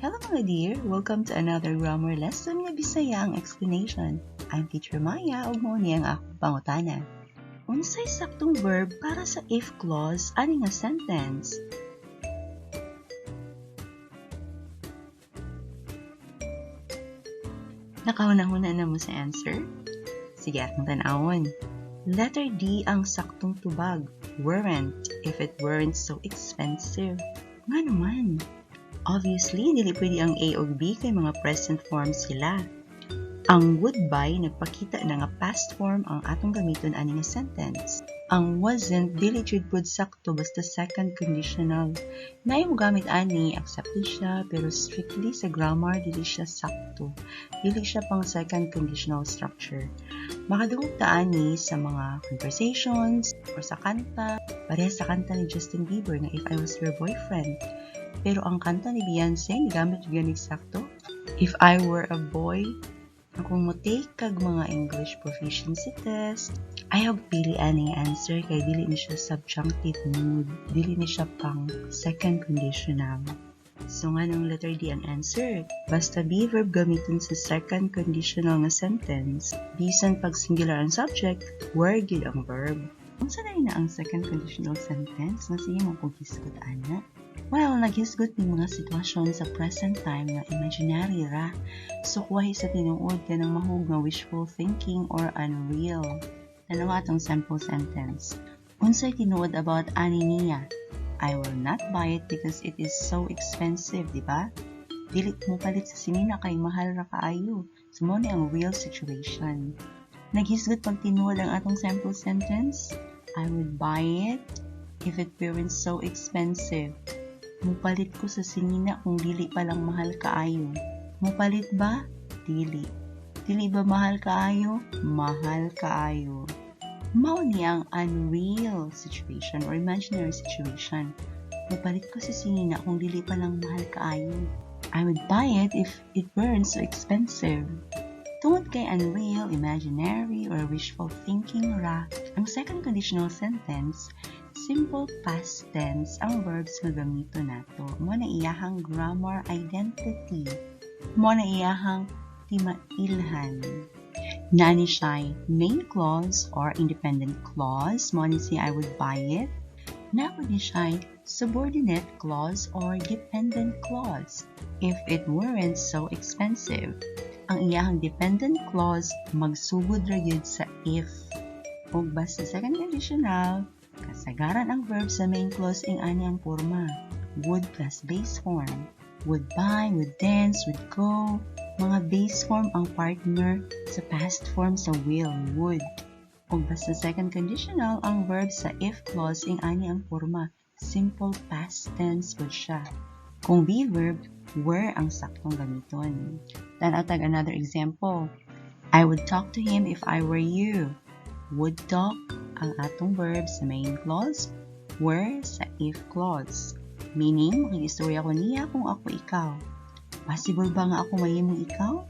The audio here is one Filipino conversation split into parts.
Hello mga dear! Welcome to another grammar lesson nga Bisaya ang explanation. I'm Teacher Maya ug mao ni ang akong pangutana. Unsay saktong verb para sa if clause ani nga sentence? Nakahuna-huna na mo sa answer? Sige, atong tanawon. Letter D ang saktong tubag. Weren't, if it weren't so expensive. Nga naman. Obviously, dili pwede ang A o B kay mga present form sila. Ang would buy nagpakita na nga past form ang atong gamiton ani nga sentence. Ang wasn't dili jud pud sakto basta second conditional. Naay mo gamit ani accepted siya pero strictly sa grammar dili siya sakto. Dili siya pang second conditional structure. Makadungog ta ani sa mga conversations or sa kanta. Parehas sa kanta ni Justin Bieber na If I Was Your Boyfriend. Pero ang kanta ni Beyonce gamit gyud sakto. If I Were a Boy. Kung mo take kag mga English proficiency test, ayaw pili aning answer kay dili ni siya subjunctive mood, dili ni siya pang second conditional. So nga nung letter D ang answer, basta be verb gamitin sa second conditional nga sentence, bisan pag singular ang subject, were gyud ang verb. Unsa na ang second conditional sentence nga siya mo kung hisgot ana? Well, naghisgot ng mga sitwasyon sa present time na imaginary ra. So, kuwahi sa tinuod ka ng mahug nga wishful thinking or unreal. Tanawa atong sample sentence. Unsay tinuod about ani niya? I will not buy it because it is so expensive, di ba? Dili mo palit sa sinina kay mahal ra kaayo. So, mo ni ang real situation. Naghisgot pag tinuod ang atong sample sentence. I would buy it if it weren't so expensive. Mupalit ko sa sinina kung dili pa lang mahal kaayo. Mupalit ba? Dili. Dili ba mahal kaayo? Mahal kaayo. Mao ni ang unreal situation or imaginary situation. Mupalit ko sa sinina kung dili pa lang mahal kaayo. I would buy it if it weren't so expensive. Tungod kay unreal, imaginary, or wishful thinking ra, ang second conditional sentence, simple past tense ang verbs nga gamito nato. Mo na iyahang grammar identity. Mo na iyahang timailhan. Nani siya main clause or independent clause. Mo ni si I would buy it. Napo ni siya subordinate clause or dependent clause. If it weren't so expensive. Ang iyahang dependent clause magsugod ra gyud sa if. Ug basta second conditional, kasagaran ang verb sa main clause ing ani ang porma. Would plus base form. Would buy, would dance, would go. Mga base form ang partner sa past form sa will, would. Ug basta second conditional ang verb sa if clause ing ani ang porma. Simple past tense would siya. Kung be verb, were ang saktong gamiton. Tanatag another example. I would talk to him if I were you. Would talk ang atong verb sa main clause, were sa if clause. Meaning, makikistorya ko niya kung ako ikaw. Possible ba nga ako mahimong ikaw?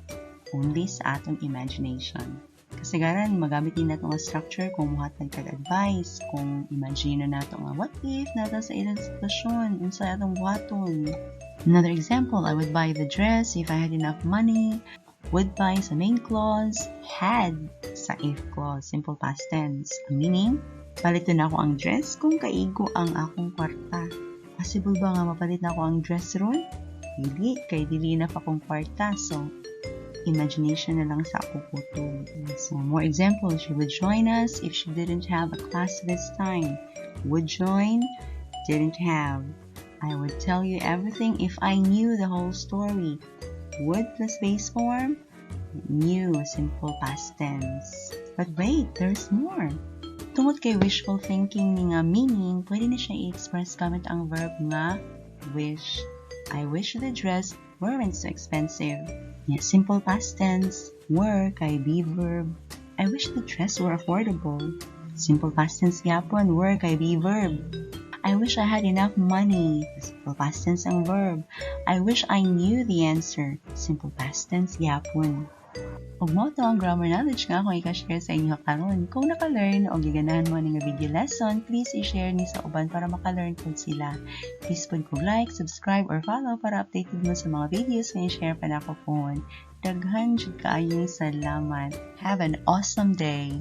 Only sa atong imagination. Kasagaran, magamit din nato nga structure kung muhatag tag-advice, kung imagine na nato nga what if nato sa ilang sitwasyon, unsa atong buhaton. Another example, I would buy the dress if I had enough money. Would buy sa main clause, had sa if clause, simple past tense. Meaning, paliton ako ang dress kung kaigo ang akong kwarta. Possible ba nga mapalit na ako ang dress ron? Dili, kay dili na pa akong kwarta. So, imagination na lang sa ako kutog. So, more examples, she would join us if she didn't have a class this time. Would join, didn't have. I would tell you everything if I knew the whole story. Would plus base form, knew, simple past tense. But wait, there's more. Tungod kay wishful thinking ni nga meaning, pwede na siya i-express gamit ang verb nga wish. I wish the dress weren't so expensive. Yeah, simple past tense, were kay be verb. I wish the dress were affordable. Simple past tense yapon, were kay be verb. I wish I had enough money. Simple past tense ang verb. I wish I knew the answer. Simple past tense yapon. Ug mao to ang grammar knowledge nga akong i-share sa inyo karon. Kung naka-learn o giganahan mo nga video lesson, please i-share ni sa uban para maka-learn pud sila. Please pud kog like, subscribe, or follow para updated mo sa mga videos nga i-share pa nako po. Daghan jud kaayong salamat. Have an awesome day!